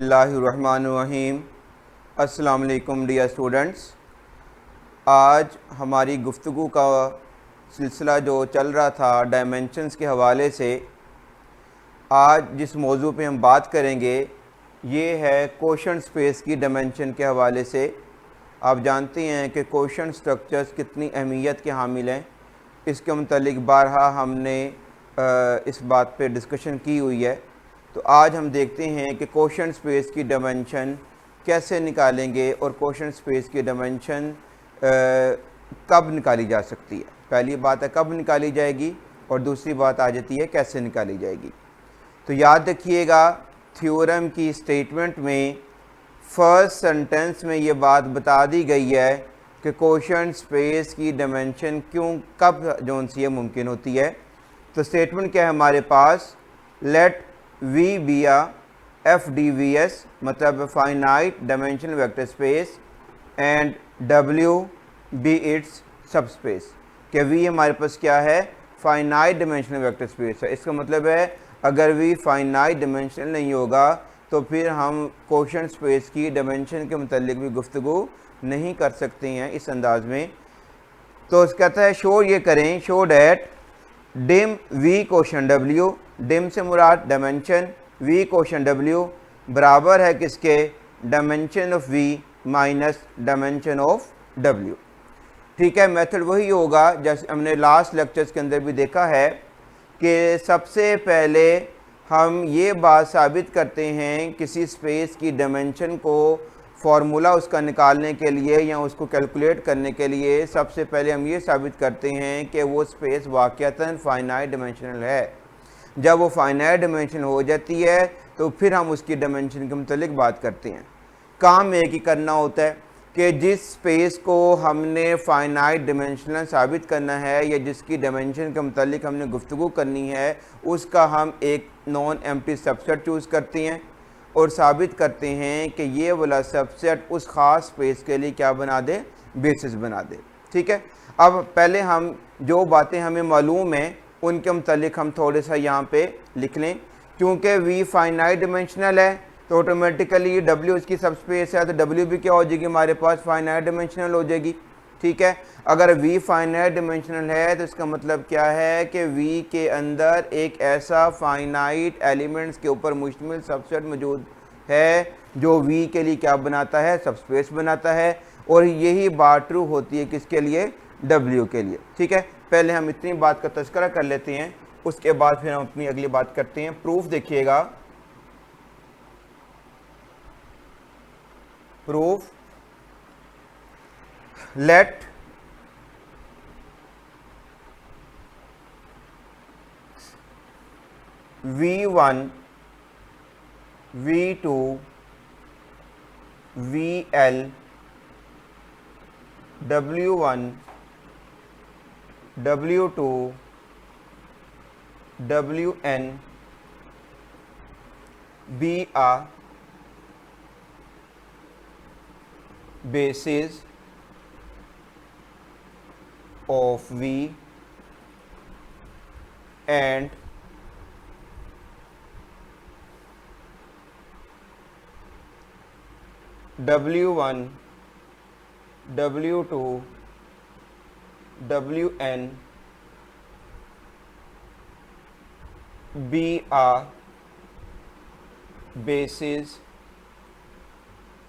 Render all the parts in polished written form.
बिस्मिल्लाहिर्रहमानिर्रहीम। अस्सलाम वालेकुम डियर स्टूडेंट्स। आज हमारी गुफ्तगू का सिलसिला जो चल रहा था डायमेंशंस के हवाले से, आज जिस मौजू पे हम बात करेंगे ये है क्वोशंट स्पेस की डायमेंशन के हवाले से। आप जानते हैं कि क्वोशंट स्ट्रक्चर्स कितनी अहमियत के हामिल हैं। इसके मुतालिक बारहा हमने इस बात पे डिस्कशन की हुई है। तो आज हम देखते हैं कि क्वोशंट स्पेस की डायमेंशन कैसे निकालेंगे और क्वोशंट स्पेस की डायमेंशन कब निकाली जा सकती है। पहली बात है कब निकाली जाएगी और दूसरी बात आ जाती है कैसे निकाली जाएगी। तो याद रखिएगा, थ्योरम की स्टेटमेंट में फर्स्ट सेंटेंस में ये बात बता दी गई है कि क्वोशंट स्पेस की डायमेंशन कब जोन सी मुमकिन होती है। तो स्टेटमेंट क्या है हमारे पास, let V be a FDVS मतलब finite dimension vector space and W be its subspace. कि V हमारे पास क्या है, फाइनाइट डायमेंशनल वेक्टर स्पेस है। इसका मतलब है अगर V फाइनाइट डायमेंशनल नहीं होगा तो फिर हम क्वोशंट स्पेस की डायमेंशन के मुतालिक भी गुफ्तगू नहीं कर सकते हैं इस अंदाज में। तो कहता है शो ये करें, show that dim V quotient W, dim से मुराद डायमेंशन, V क्वोशंट W बराबर है किसके, dimension of V minus dimension of W। ठीक है, मेथड वही होगा जैसे हमने लास्ट लेक्चर्स के अंदर भी देखा है कि सबसे पहले हम ये बात साबित करते हैं किसी स्पेस की डायमेंशन को, फार्मूला उसका निकालने के लिए या उसको कैलकुलेट करने के लिए सबसे पहले हम ये साबित करते हैं कि वो स्पेस वाक़तन फाइनाइट डायमेंशनल है। जब वो फाइनाइट डायमेंशन हो जाती है तो फिर हम उसकी डायमेंशन के मुतालिक बात करते हैं। काम एक ही करना होता है कि जिस स्पेस को हमने फाइनाइट डायमेंशनल साबित करना है या जिसकी डायमेंशन के मुतालिक हमने गुफ्तगू करनी है, उसका हम एक नॉन एम्प्टी सबसेट चूज़ करते हैं और साबित करते हैं कि ये वाला सबसेट उस ख़ास स्पेस के लिए क्या बना दे, बेसिस बना दे। ठीक है, अब पहले हम जो बातें हमें मालूम हैं उनके मुतालिक हम थोड़े सा यहाँ पे लिख लें। क्योंकि V फाइनाइट डायमेंशनल है तो ऑटोमेटिकली W उसकी सबस्पेस है, तो W भी क्या हो जाएगी हमारे पास, फाइनाइट डायमेंशनल हो जाएगी। ठीक है, अगर V फाइनाइट डायमेंशनल है तो इसका मतलब क्या है कि V के अंदर एक ऐसा फाइनाइट एलिमेंट्स के ऊपर मुश्तमिल सबसेट मौजूद है जो V के लिए क्या बनाता है, सबस्पेस बनाता है। और यही बात ट्रू होती है किसके लिए, W के लिए। ठीक है, पहले हम इतनी बात का तज़किरा कर लेते हैं, उसके बाद फिर हम अपनी अगली बात करते हैं। प्रूफ देखिएगा, proof late V1 V2 VL W1 W2 WN be a basis of V and W1 W2 WN be a basis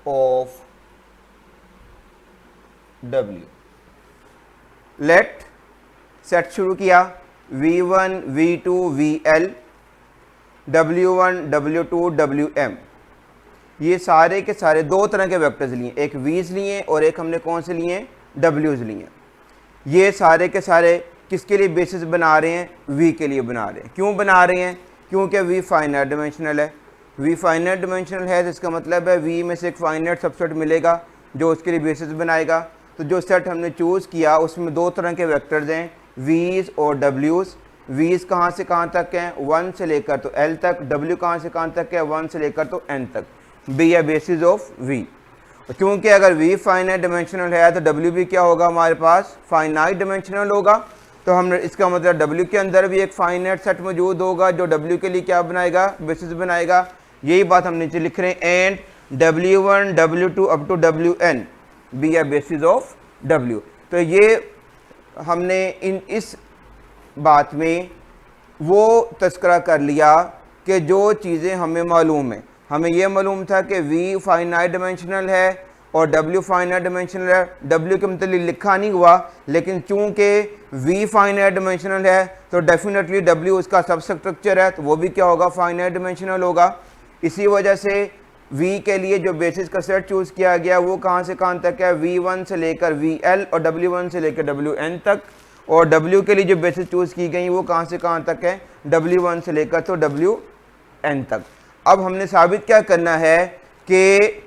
of W। Let set शुरू किया, V1 V2 VL W1 W2 WM, ये सारे के सारे दो तरह के वेक्टर्स लिए, एक V's लिए और एक हमने कौन से लिए, W's लिए। ये सारे के सारे किसके लिए बेसिस बना रहे हैं, V के लिए बना रहे हैं। क्यों बना रहे हैं, क्योंकि V फाइनाइट डायमेंशनल है। V फाइनाइट डायमेंशनल है तो इसका मतलब है V में से एक फाइनाइट सबसेट मिलेगा जो उसके लिए बेसिस बनाएगा। तो जो सेट हमने चूज़ किया उसमें दो तरह के वेक्टर्स हैं, V's और W's। V's कहाँ से कहाँ तक हैं, 1 से लेकर तो L तक। W कहाँ से कहाँ तक है, 1 से लेकर तो N तक। Be a basis of V। क्योंकि अगर V फाइनाइट डायमेंशनल है तो W भी क्या होगा हमारे पास, फाइनाइट डायमेंशनल होगा। तो हमने इसका मतलब W के अंदर भी एक फाइनाइट सेट मौजूद होगा जो W के लिए क्या बनाएगा, बेसिस बनाएगा। यही बात हम नीचे लिख रहे हैं, and W1 W2 up to WN be a basis of W। तो ये हमने इस बात में वो तस्करा कर लिया कि जो चीज़ें हमें मालूम है, हमें ये मालूम था कि V फाइनाइट डिमेंशनल है और W फाइनाइट डिमेंशनल है। W के मतलब लिखा नहीं हुआ, लेकिन चूंकि V फाइनाइट डिमेंशनल है तो डेफिनेटली W उसका सब स्ट्रक्चर है, तो वो भी क्या होगा, फाइनाइट डिमेंशनल होगा। इसी वजह से V के लिए जो बेसिस का सेट चूज़ किया गया वो कहाँ से कहाँ तक है, V1 से लेकर VL और W1 से लेकर WN तक, और W के लिए जो बेसिस चूज़ की गई वो कहाँ से कहाँ तक है, W1 से लेकर तो WN तक। अब हमने साबित क्या करना है कि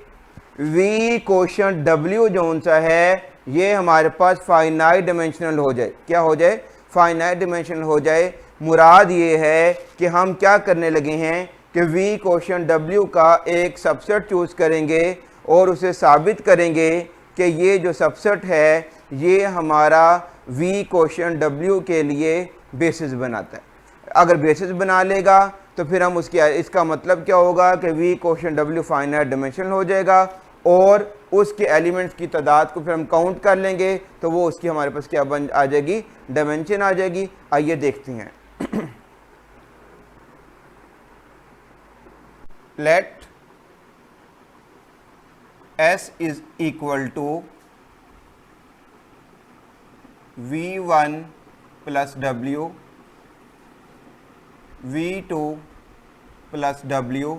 V कोशेंट W जो सा है ये हमारे पास फाइनाइट डिमेंशनल हो जाए। क्या हो जाए, फाइनाइट डिमेंशनल हो जाए। मुराद ये है कि हम क्या करने लगे हैं कि V कोशेंट W का एक सबसेट चूज़ करेंगे और उसे साबित करेंगे कि ये जो सबसेट है ये हमारा V कोशेंट W के लिए बेसिस बनाता है। अगर बेसिस बना लेगा तो फिर हम इसका मतलब क्या होगा कि V quotient W finite dimensional हो जाएगा और उसके एलिमेंट्स की तादाद को फिर हम काउंट कर लेंगे तो वो उसकी हमारे पास क्या बन आ जाएगी, डायमेंशन आ जाएगी। आइए देखते हैं। Let S is equal to V1 plus W, V2 plus W,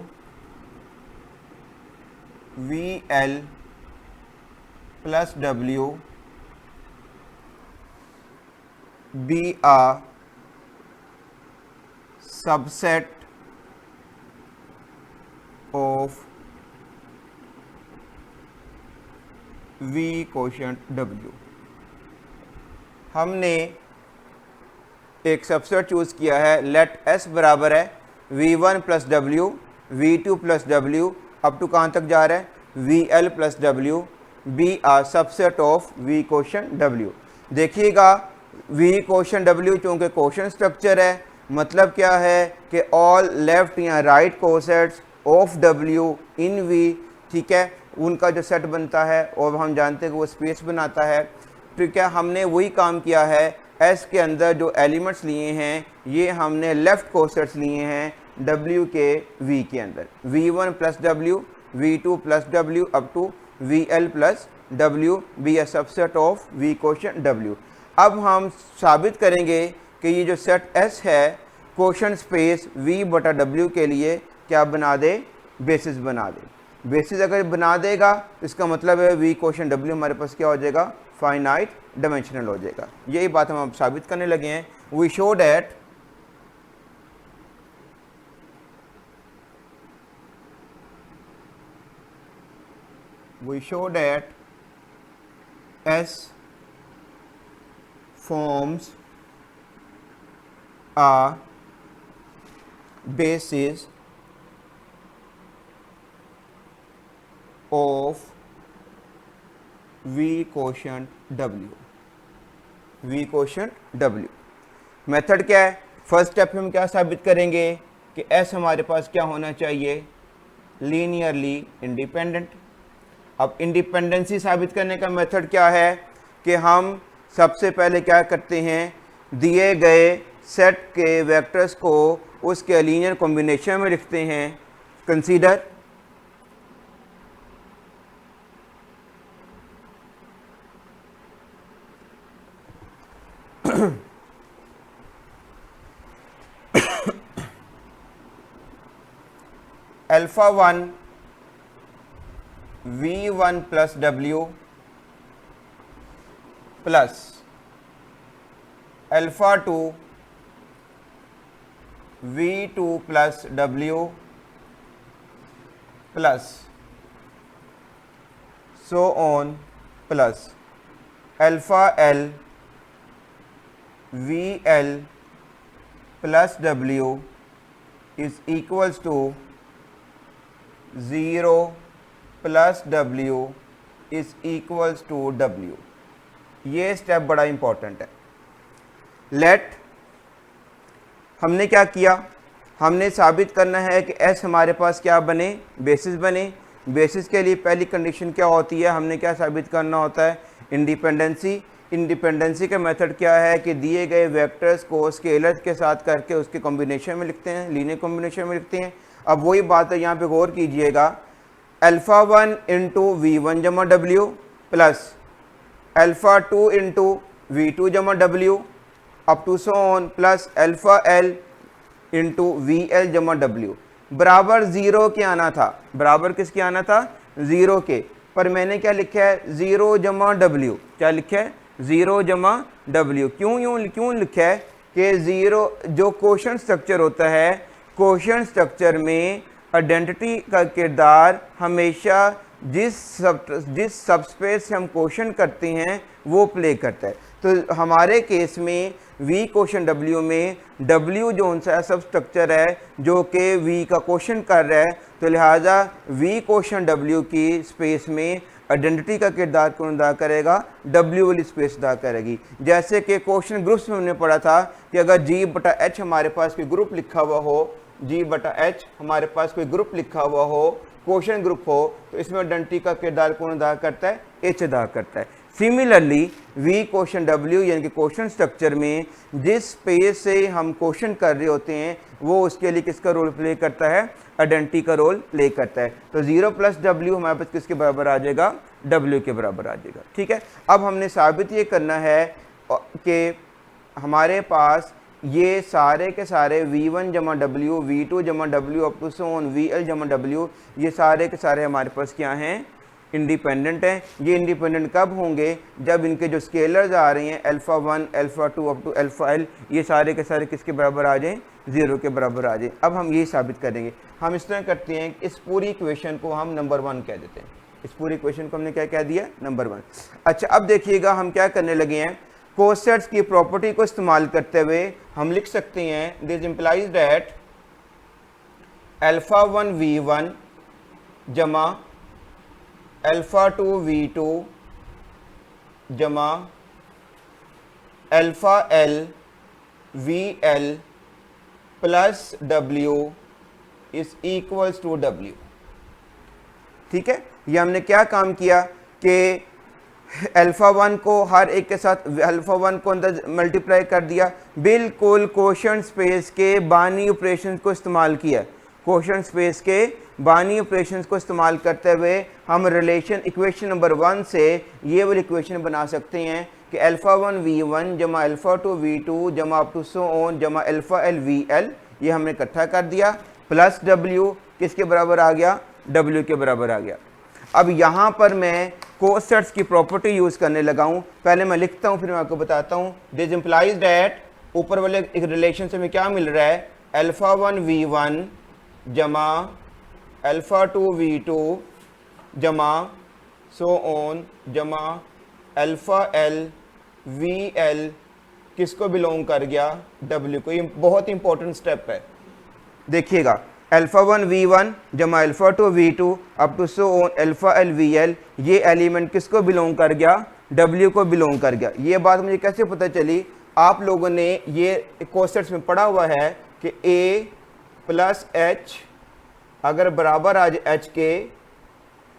VL plus W be a subset of V quotient W। हमने एक सबसेट चूज़ किया है, लेट S बराबर है V1 plus W, V2 plus W up to कहाँ तक जा रहा है, VL plus W be a subset of V quotient W। देखिएगा V कोशेंट W चूँकि कोशेंट स्ट्रक्चर है, मतलब क्या है कि ऑल लेफ्ट या right cosets of W in V, ठीक है, उनका जो सेट बनता है और हम जानते हैं कि वो स्पेस बनाता है। ठीक है, हमने वही काम किया है। S के अंदर जो एलिमेंट्स लिए हैं ये हमने लेफ़्ट कोसेट्स लिए हैं W के V के अंदर, V1 plus W, V2 plus W up to VL plus W be a subset of V quotient W। अब हम साबित करेंगे कि ये जो सेट S है कोशेंट स्पेस V बटा W के लिए क्या बना दे, बेसिस बना दे। बेसिस अगर बना देगा इसका मतलब है V कोशेंट W हमारे पास क्या हो जाएगा, फाइनाइट डायमेंशनल हो जाएगा। यही बात हम अब साबित करने लगे हैं। We show that S forms a basis of V quotient W। V quotient W method क्या है, फर्स्ट स्टेप में हम क्या साबित करेंगे कि S हमारे पास क्या होना चाहिए, लीनियरली इंडिपेंडेंट। अब इंडिपेंडेंसी साबित करने का मेथड क्या है कि हम सबसे पहले क्या करते हैं, दिए गए सेट के वेक्टर्स को उसके लीनियर कॉम्बिनेशन में लिखते हैं। Consider alpha 1 V1 plus W plus alpha 2 V2 plus W plus so on plus alpha L VL plus W is equals to 0 plus W is equals to W। ये step बड़ा important है। Let हमने क्या किया, हमने साबित करना है कि एस हमारे पास क्या बने, बेसिस बने। बेसिस के लिए पहली कंडीशन क्या होती है, हमने क्या साबित करना होता है, इंडिपेंडेंसी। इंडिपेंडेंसी का मेथड क्या है कि दिए गए वेक्टर्स को स्केलर्स के साथ करके उसके कॉम्बिनेशन में लिखते हैं, लीनियर कॉम्बिनेशन में लिखते हैं। अब वही बात है, यहाँ पे गौर कीजिएगा, अल्फ़ा 1 इंटू वी वन जमा W plus alpha 2 into V two जमा W up to so on plus alpha L into V L जमा डब्ल्यू बराबर ज़ीरो के आना था। बराबर किसके आना था, ज़ीरो के। पर मैंने क्या लिखा है, ज़ीरो जमा डब्ल्यू। क्या लिखा है, ज़ीरो जमा डब्ल्यू। क्यों लिखा है कि ज़ीरो जो क्वोशंट स्ट्रक्चर होता है, क्वोशंट स्ट्रक्चर में आइडेंटिटी का किरदार हमेशा जिस सबस्पेस से हम क्वोशंट करते हैं वो प्ले करता है। तो हमारे केस में v क्वोशंट w में w जो उनसा सब स्ट्रक्चर है जो कि v का क्वोशंट कर रहा है, तो लिहाजा v क्वोशंट w की स्पेस में आइडेंटिटी का किरदार कौन अदा करेगा, w वाली स्पेस अदा करेगी। जैसे कि क्वोशंट ग्रुप्स में हमने पढ़ा था कि अगर g बटा h हमारे पास कोई ग्रुप लिखा हुआ हो, g बटा h हमारे पास कोई ग्रुप लिखा हुआ हो, क्वोशंट ग्रुप हो, तो इसमें आइडेंटिटी का किरदार कौन अदा करता है, h अदा करता है। सिमिलरली v क्वोशंट w यानी कि क्वोशंट स्ट्रक्चर में जिस स्पेस से हम क्वोशंट कर रहे होते हैं वो उसके लिए किसका रोल प्ले करता है, आइडेंटिटी का रोल प्ले करता है। तो 0 प्लस w हमारे पास किसके बराबर आ जाएगा, w के बराबर आ जाएगा। ठीक है, अब हमने साबित ये करना है कि हमारे पास ये सारे के सारे v1 जमा w, v2 जमा w up to so on vl जमा w, ये सारे के सारे हमारे पास क्या हैं, इंडिपेंडेंट है। ये इंडिपेंडेंट कब होंगे, जब इनके जो स्केलर्स आ रही हैं alpha 1 alpha 2 up to alpha L, ये सारे के सारे किसके बराबर आ जाएं, ज़ीरो के बराबर आ जाएं। अब हम ये साबित करेंगे। हम इस तरह करते हैं, इस पूरी इक्वेशन को हम नंबर 1 कह देते हैं। इस पूरी इक्वेशन को हमने क्या कह दिया, नंबर 1। अच्छा, अब देखिएगा हम क्या करने लगे हैं, कोसेट्स की प्रॉपर्टी को इस्तेमाल करते हुए हम लिख सकते हैं, this implies that alpha 1 v1 जमा अल्फ़ा 2 v2 जमा alpha L vl plus w is equals to w। ठीक है, ये हमने क्या काम किया कि अल्फ़ा 1 को हर एक के साथ अल्फ़ा 1 को अंदर मल्टीप्लाई कर दिया, बिल्कुल क्वोशंट स्पेस के बानी ऑपरेशन को इस्तेमाल किया। क्वोशंट स्पेस के बानी ऑपरेशंस को इस्तेमाल करते हुए हम रिलेशन इक्वेशन नंबर 1 से ये वाली इक्वेशन बना सकते हैं कि अल्फ़ा 1 v1 जमा अल्फ़ा 2 v2 जमा अप टू सो ऑन जमा अल्फ़ा एल vl, ये हमने इकट्ठा कर दिया, प्लस w किसके बराबर आ गया, w के बराबर आ गया। अब यहाँ पर मैं कोसेट्स की प्रॉपर्टी यूज़ करने लगा हूँ। पहले मैं लिखता हूँ फिर मैं आपको बताता हूँ। दिस इम्प्लाइज दैट, ऊपर वाले एक रिलेशन से हमें क्या मिल रहा है, अल्फ़ा 1 v1 जमा अल्फ़ा 2 v2 जमा सो ऑन जमा अल्फ़ा एल vl किसको बिलोंग कर गया, w को। ये बहुत इंपॉर्टेंट स्टेप है, देखिएगा। अल्फ़ा 1 v1 जमा alpha 2 v2 up to so on alpha L vl, ये एलिमेंट किसको बिलोंग कर गया, w को बिलोंग कर गया। ये बात मुझे कैसे पता चली, आप लोगों ने ये कोसेट्स में पढ़ा हुआ है कि a प्लस h अगर बराबर आ जाए h के,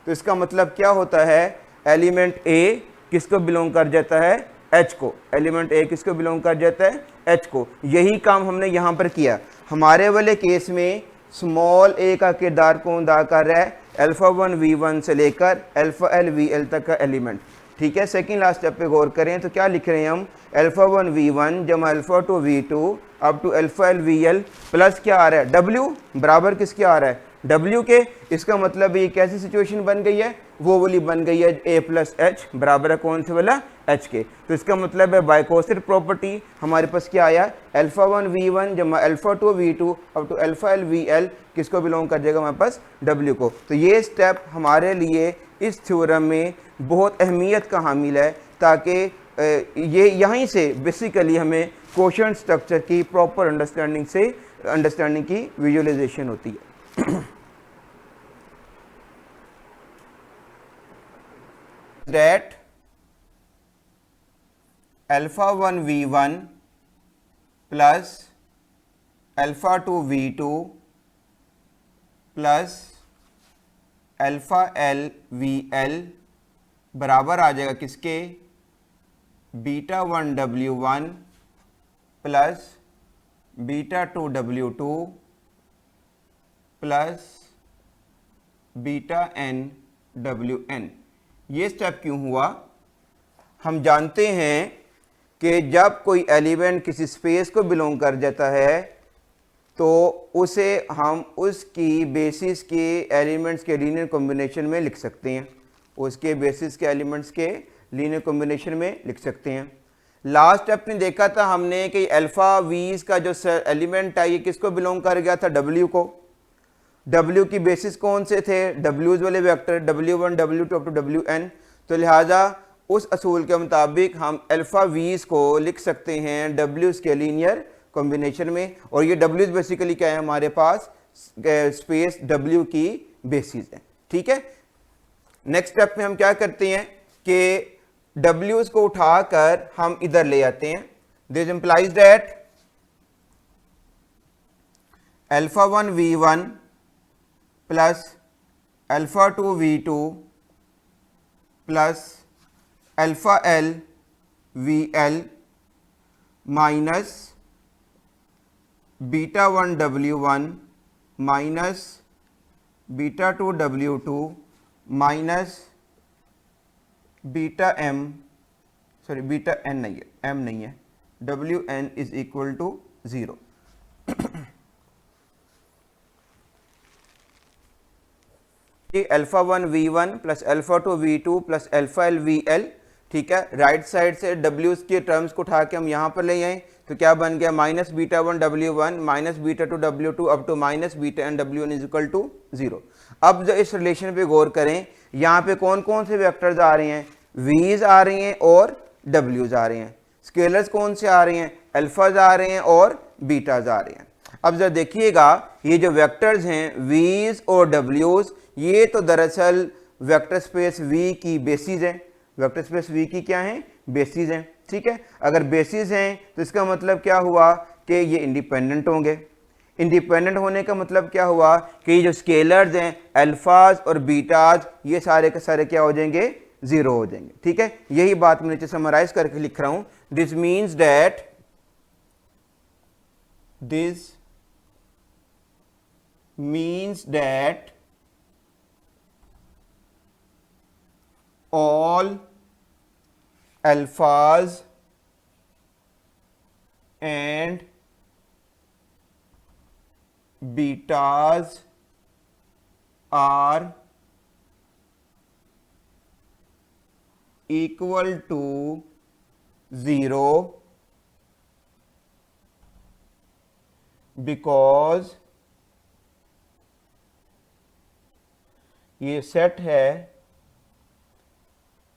तो इसका मतलब क्या होता है, एलिमेंट a किसको बिलोंग कर जाता है, h को। एलिमेंट a किसको बिलोंग कर जाता है, h को। यही काम हमने यहाँ पर किया। हमारे वाले केस में स्मॉल a का किरदार कौन अदा कर रहा है, अल्फ़ा 1 v1 से लेकर अल्फ़ा एल vl तक का एलिमेंट। ठीक है, सेकंड लास्ट स्टेप पे गौर करें तो क्या लिख रहे हैं हम, अल्फ़ा 1 v1 जमा alpha 2 v2 up to alpha L vl plus क्या आ रहा है, w बराबर किसके आ रहा है, w के। इसका मतलब ये कैसी सिचुएशन बन गई है, वो वाली बन गई है a प्लस एच बराबर है कौन से वाला, h के। तो इसका मतलब है बाय कोसेट प्रॉपर्टी हमारे पास क्या आया, अल्फ़ा 1 v1 जमा alpha 2 v2 up to alpha L vl किसको बिलोंग कर जाएगा हमारे पास, w को। तो ये स्टेप हमारे लिए इस थ्योरम में बहुत अहमियत का हामिल है, ताकि ये यहीं से बेसिकली हमें क्वोशंट स्ट्रक्चर की प्रॉपर अंडरस्टैंडिंग की विजुअलाइजेशन होती है। that alpha 1 v1 plus alpha two V2 plus alpha L VL बराबर आ जाएगा किसके, beta 1 W1 plus beta 2 W2 plus beta n WN। ये स्टेप क्यों हुआ? हम जानते हैं कि जब कोई एलिमेंट किसी स्पेस को बिलोंग कर जाता है तो उसे हम उसकी बेसिस के एलिमेंट्स के लीनियर कॉम्बिनेशन में लिख सकते हैं, उसके बेसिस के एलिमेंट्स के लीनियर कॉम्बिनेशन में लिख सकते हैं। लास्ट स्टेप में देखा था हमने कि अल्फ़ा वीज का जो एलिमेंट है ये किसको बिलोंग कर गया था, W को। W की बेसिस कौन से थे, W's वाले vector W1 W2 up to WN। तो लिहाजा उस असूल के मुताबिक हम अल्फ़ा वीज को लिख सकते हैं W's के लीनियर कॉम्बिनेशन में, और ये W's बेसिकली क्या है हमारे पास, स्पेस W की बेसिस है। ठीक है, नेक्स्ट स्टेप में हम क्या करते हैं कि W's को उठाकर हम इधर ले आते हैं। This implies that alpha 1 V1 plus alpha 2 V2 plus alpha L VL minus beta 1 W1 minus beta 2 W2 minus beta beta n नहीं है, m नहीं है, WN is equal to 0। Alpha 1 V1 plus alpha 2 V2 plus alpha L VL। ठीक है, right side से W के terms को उठा के हम यहाँ पर ले आए तो क्या बन गया, minus beta 1 W1 minus beta 2 W2 up to minus beta n WN is equal to 0। अब जो इस रिलेशन पे गौर करें, यहाँ पे कौन कौन से वेक्टर्स आ रहे हैं, V's आ रही हैं और W's आ रहे हैं। स्केलर्स कौन से आ रहे हैं, अल्फाज आ रहे हैं और बीटाज आ रहे हैं। अब जरा देखिएगा ये जो वेक्टर्स हैं V's और W's, ये तो दरअसल वेक्टर स्पेस V की बेसिस हैं। वेक्टर स्पेस V की क्या हैं, बेसिस हैं। ठीक है, अगर बेसिस हैं तो इसका मतलब क्या हुआ कि ये इंडिपेंडेंट होंगे। इंडिपेंडेंट होने का मतलब क्या हुआ कि ये जो स्केलर्स हैं अल्फाज और बीटाज, ये सारे के सारे क्या हो जाएंगे, 0 हो जाएंगे। ठीक है, यही बात मैं नीचे समराइज करके लिख रहा हूं। This means that all alphas and betas are equal to 0 because ये सेट है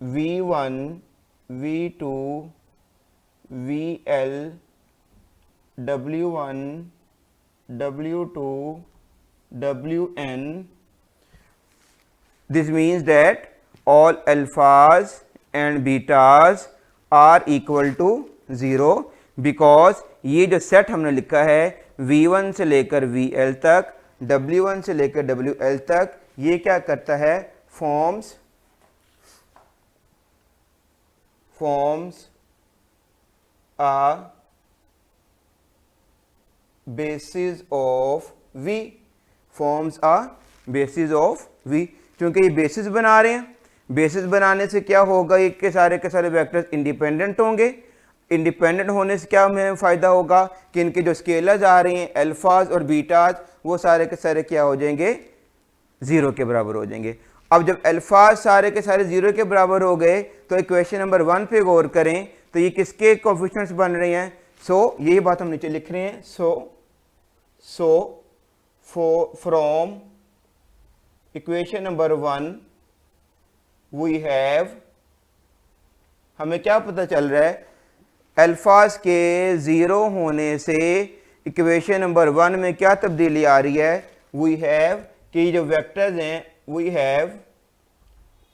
V1 V2 VL W1 W2 WN। This means that all alphas and betas are equal to 0 because ये जो सेट हमने लिखा है V1 से लेकर VL तक, W1 से लेकर WL तक, ये क्या करता है, forms a basis of V, forms a basis of V। क्योंकि ये बेसिस बना रहे हैं, बेसिस बनाने से क्या होगा, ये के सारे वेक्टर्स इंडिपेंडेंट होंगे। इंडिपेंडेंट होने से क्या हमें फ़ायदा होगा कि इनके जो स्केलर्स आ रहे हैं अल्फाज और बीटाज, वो सारे के सारे क्या हो जाएंगे, 0 के बराबर हो जाएंगे। अब जब अल्फाज सारे के सारे 0 के बराबर हो गए तो इक्वेशन नंबर 1 पे गौर करें तो ये किसके कोएफिशिएंट्स बन रहे हैं, यही बात हम नीचे लिख रहे हैं। From equation number 1 we have, हमें क्या पता चल रहा है, अल्फाज के 0 होने से इक्वेशन नंबर 1 में क्या तब्दीली आ रही है, वी हैव कि जो वेक्टर्स हैं we have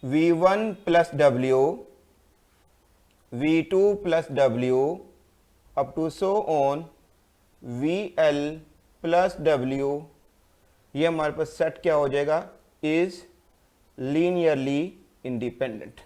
V1 plus W, V2 plus W up to so on VL plus W, ये हमारे पास सेट क्या हो जाएगा, इज लीनियरली इंडिपेंडेंट।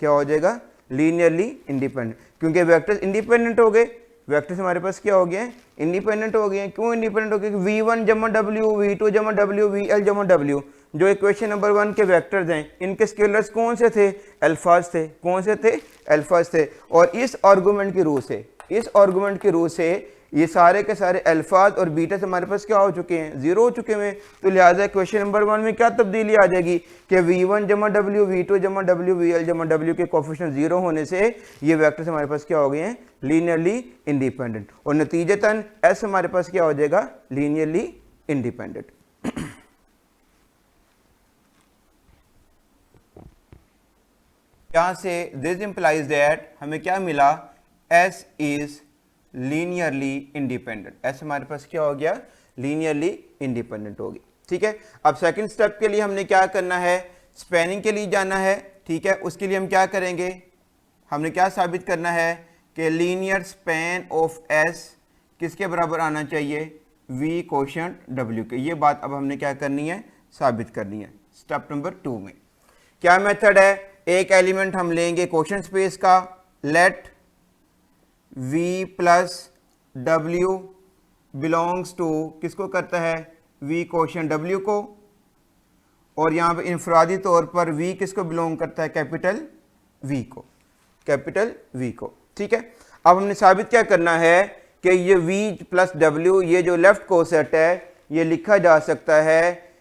क्या हो जाएगा, लीनियरली इंडिपेंडेंट, क्योंकि वेक्टर्स इंडिपेंडेंट हो गए, वेक्टर्स हमारे पास क्या हो गए हैं, इंडिपेंडेंट हो गए हैं। क्यों इंडिपेंडेंट हो गए, V1 जमा W, V2 जमा W, VL जमा W, जो इक्वेशन नंबर 1 के वेक्टर्स हैं, इनके स्केलर्स कौन से थे, अल्फाज थे। कौन से थे, अल्फाज थे। और इस आर्गुमेंट की रूह से, इस आर्गुमेंट की रूह से ये सारे के सारे अल्फाज और बीटा हमारे पास क्या हो चुके हैं, जीरो हो चुके हैं। तो लिहाजा क्वेश्चन नंबर 1 में क्या तब्दीली आ जाएगी कि V1 जमा W, V2 जमा W, VL जमा W के कोफिशिएंट जीरो होने से ये वेक्टर्स हमारे पास क्या हो गए हैं, लीनियरली इंडिपेंडेंट। और नतीजतन S हमारे पास क्या हो जाएगा, लीनियरली इंडिपेंडेंट। यहां से दिस इंप्लाइज दैट हमें क्या मिला, S is linearly independent. S हमारे पास क्या हो गया, लीनियरली इंडिपेंडेंट होगी। ठीक है, अब सेकंड स्टेप के लिए हमने क्या करना है, स्पैनिंग के लिए जाना है। ठीक है, उसके लिए हम क्या करेंगे, हमने क्या साबित करना है कि लीनियर स्पैन ऑफ S किसके बराबर आना चाहिए, V कोशेंट W के। ये बात अब हमने क्या करनी है, साबित करनी है। स्टेप नंबर 2 में क्या मेथड है, एक एलिमेंट हम लेंगे कोशेंट स्पेस का, let V plus W belongs to, किसको करता है, V कोशेंट W को, और यहाँ पे इनफरादी तौर पर V किसको बिलोंग करता है, कैपिटल V को, कैपिटल V को। ठीक है, अब हमने साबित क्या करना है कि ये V प्लस W, ये जो लेफ्ट को सेट है, ये लिखा जा सकता है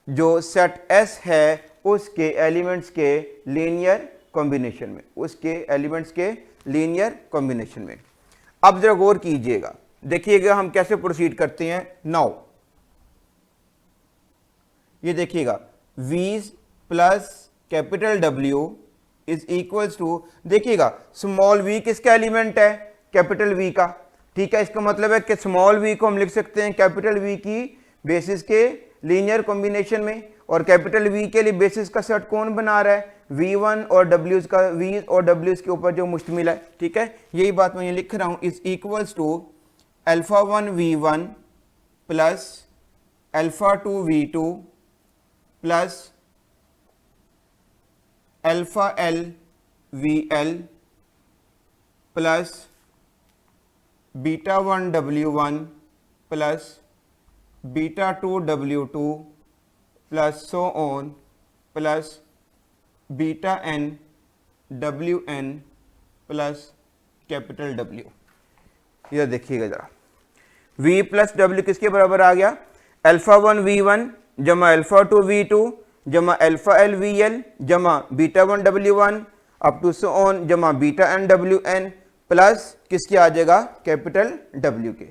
जो सेट S है उसके एलिमेंट्स के लीनियर कॉम्बिनेशन में, उसके एलिमेंट्स के लीनियर कॉम्बिनेशन में। अब जरा गौर कीजिएगा, देखिएगा हम कैसे प्रोसीड करते हैं। नाउ ये देखिएगा, V plus capital W is equals to, देखिएगा स्मॉल v किसका एलिमेंट है, कैपिटल V का। ठीक है, इसका मतलब है कि स्मॉल v को हम लिख सकते हैं कैपिटल V की बेसिस के लीनियर कॉम्बिनेशन में, और कैपिटल V के लिए बेसिस का सेट कौन बना रहा है, V1 और W का, V और W के ऊपर जो मुश्तमिल है। ठीक है, यही बात मैं ये लिख रहा हूं, is equals to α1 V1 plus α2 V2 plus αL VL plus β1 W1 plus β2 W2 plus so on plus βn Wn plus capital W। यह देखिएगा जरा, V प्लस W किसके बराबर आ गया, α1 V1 जमा α2 V2 जमा αL VL जमा β1 W1 up to so on जमा βn Wn प्लस किसके आ जाएगा, कैपिटल W के।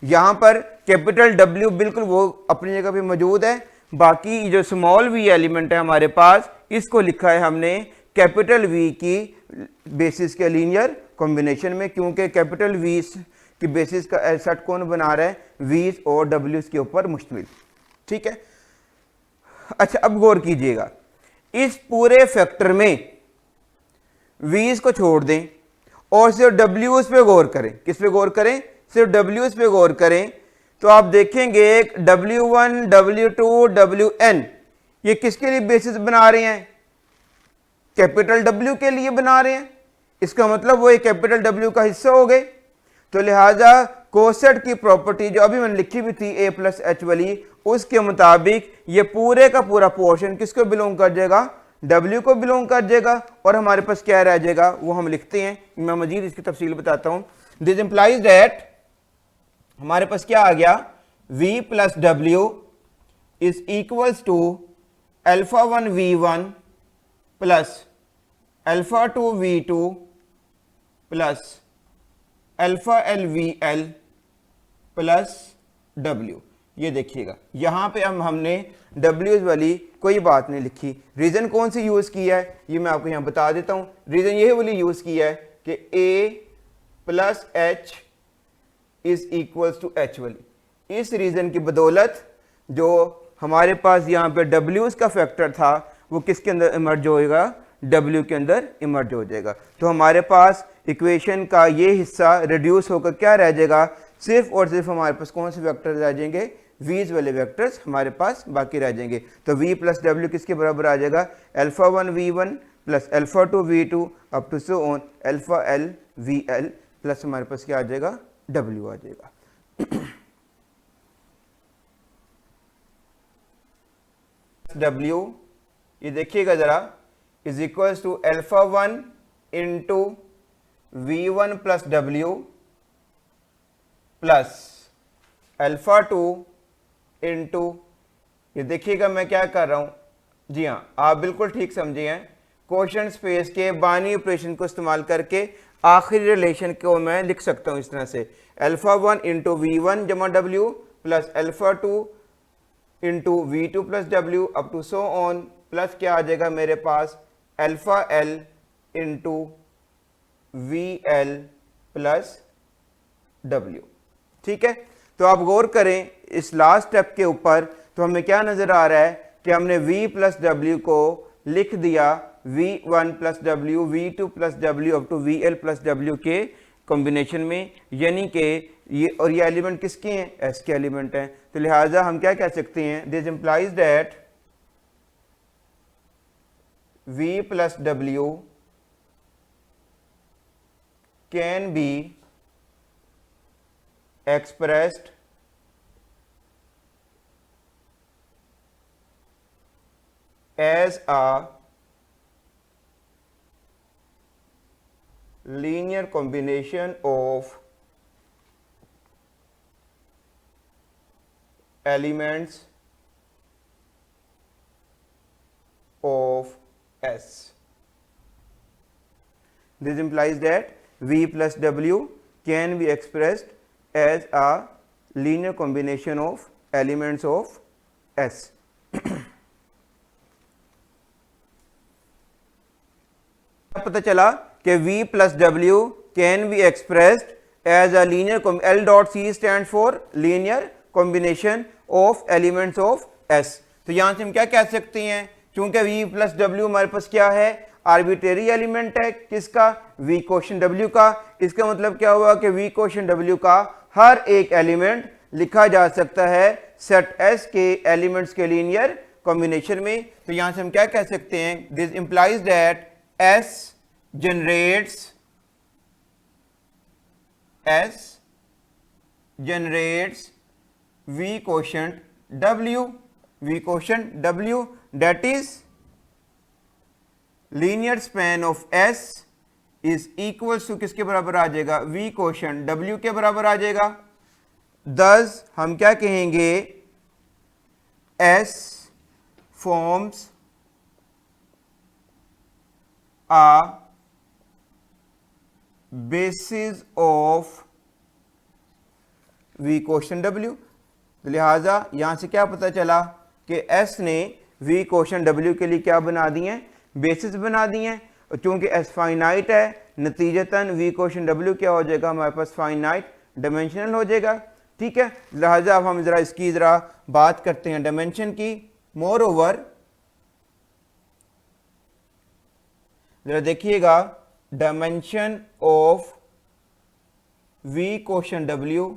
यहाँ पर कैपिटल W बिल्कुल वो अपनी जगह पे मौजूद है, बाकी जो स्मॉल v एलिमेंट है हमारे पास, इसको लिखा है हमने कैपिटल V की बेसिस के लीनियर कॉम्बिनेशन में, क्योंकि कैपिटल V की बेसिस का सेट कौन बना रहा है, V और W के ऊपर मुश्तमिल। ठीक है, अच्छा अब गौर कीजिएगा, इस पूरे फैक्टर में V को छोड़ दें और सिर्फ W पे गौर करें। किस पे गौर करें, सिर्फ W पे गौर करें, तो आप देखेंगे W1 W2 Wn ये किसके लिए बेसिस बना रहे हैं, कैपिटल W के लिए बना रहे हैं। इसका मतलब वो एक कैपिटल W का हिस्सा हो गए। तो लिहाजा कोसेट की प्रॉपर्टी जो अभी मैंने लिखी भी थी A प्लस H वाली, उसके मुताबिक ये पूरे का पूरा पोर्शन किसको बिलोंग कर जाएगा, W को बिलोंग कर जाएगा। और हमारे पास क्या रह जाएगा, वो हम लिखते हैं, मैं मजीद इसकी तफसील बताता हूं। दिस इंप्लाइज दैट हमारे पास क्या आ गया, V plus W is equals to α1 V1 plus α2 V2 plus αL VL plus W। ये देखिएगा यहां पे हमने W वाली कोई बात नहीं लिखी। रीजन कौन सी यूज किया है ये मैं आपको यहां बता देता हूं। रीजन ये वाली यूज किया है कि A plus H is equals to H वाली। इस रीजन की बदौलत जो हमारे पास यहाँ पे W का फैक्टर था वो किसके अंदर इमर्ज होएगा, W के अंदर इमर्ज हो जाएगा। तो हमारे पास इक्वेशन का ये हिस्सा रिड्यूस होकर क्या रह जाएगा, सिर्फ और सिर्फ हमारे पास कौन से वेक्टर्स रह जाएंगे, वीज वाले वेक्टर्स हमारे पास बाकी रह जाएंगे। तो v प्लस डब्ल्यू किसके बराबर आ जाएगा, alpha 1 v1 plus alpha 2 v2 up to so on alpha l vl plus हमारे पास क्या आ जाएगा, w आ जाएगा। w ये देखिएगा जरा is equals to alpha 1 into v1 plus w plus alpha 2 into, ये देखिएगा मैं क्या कर रहा हूं, जी हाँ आप बिल्कुल ठीक समझे हैं, क्वोशंट स्पेस के बाइनरी ऑपरेशन को इस्तेमाल करके आखिरी रिलेशन को मैं लिख सकता हूं इस तरह से, अल्फा 1 इंटू v1 जमा w plus alpha 2 into v2 plus w up to so on plus क्या आ जाएगा मेरे पास alpha l into vl plus w। ठीक है, तो आप गौर करें इस लास्ट स्टेप के ऊपर, तो हमें क्या नजर आ रहा है कि हमने v प्लस डब्ल्यू को लिख दिया v1 plus W, v2 plus W up to vl plus w के कॉम्बिनेशन में, यानी कि ये और ये एलिमेंट किसके हैं, s के एलिमेंट हैं। तो लिहाजा हम क्या कह सकते हैं, this implies that v plus W can be expressed as a linear combination of elements of S. This implies that V plus W can be expressed as a linear combination of elements of S. पता चला कि V plus W can be expressed as a linear L dot C stands for linear combination of elements of S. तो यहां से हम क्या कह सकते हैं, चूंकि V plus W हमारे पास क्या है, आर्बिट्रेरी एलिमेंट है, किसका, V कोशन W का। इसका मतलब क्या हुआ कि V कोशन W का हर एक एलिमेंट लिखा जा सकता है सेट S के एलिमेंट्स के लीनियर कॉम्बिनेशन में। तो यहां से हम क्या कह सकते हैं, this implies that S generates V quotient W, that is linear span of S is equals to किसके बराबर आ जाएगा, V quotient W के बराबर आ जाएगा। Thus हम क्या कहेंगे, S forms a basis of V quotient W। लिहाजा यहां से क्या पता चला कि S ने V quotient W के लिए क्या बना दिए, बेसिस बना दिए हैं। और चूंकि S फाइनाइट है, नतीजतन V quotient W क्या हो जाएगा, हमारे पास फाइनाइट डायमेंशनल हो जाएगा। ठीक है, लिहाजा अब हम जरा इसकी जरा बात करते हैं डायमेंशन की। मोर ओवर जरा देखिएगा, dimension of V quotient W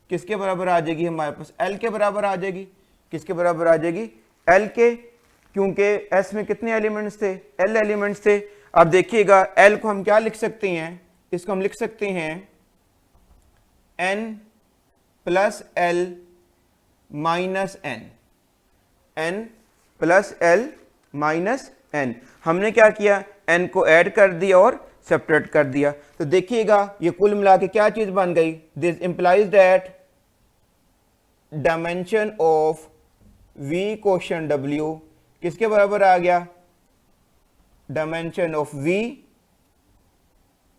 किसके बराबर आ जाएगी, हमारे पास L के बराबर आ जाएगी। किसके बराबर आ जाएगी, L के, क्योंकि S में कितने एलिमेंट्स थे, L एलिमेंट्स थे। अब देखिएगा L को हम क्या लिख सकते हैं, इसको हम लिख सकते हैं N plus L minus N, N plus L minus N। हमने क्या किया, N को ऐड कर दिया और सेपरेट कर दिया। तो देखिएगा ये कुल मिला के क्या चीज बन गई, this implies that dimension of V quotient W किसके बराबर आ गया, dimension of V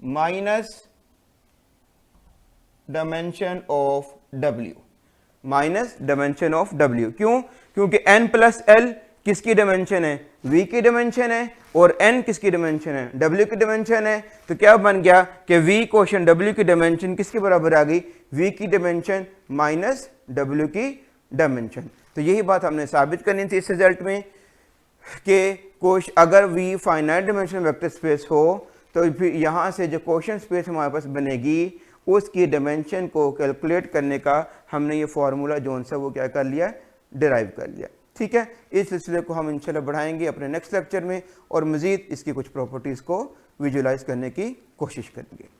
minus dimension of W, minus dimension of W। क्यों, क्योंकि N प्लस L किसकी डायमेंशन है, V की डायमेंशन है, और N किसकी डायमेंशन है, W की डायमेंशन है। तो क्या बन गया कि V क्वोशिएंट W की डायमेंशन किसके बराबर आ गई, V की डायमेंशन माइनस W की डायमेंशन। तो यही बात हमने साबित करनी थी इस रिजल्ट में कि अगर V finite dimensional vector space हो तो फिर यहाँ से जो क्वोशिएंट स्पेस हमारे पास बनेगी उसकी डायमेंशन को कैलकुलेट करने का हमने ये फार्मूला जो सा वो क्या कर लिया, डिराइव कर लिया। ठीक है, इस सिलसिले को हम इंशाल्लाह बढ़ाएंगे अपने नेक्स्ट लेक्चर में और मज़ीद इसकी कुछ प्रॉपर्टीज़ को विजुलाइज करने की कोशिश करेंगे।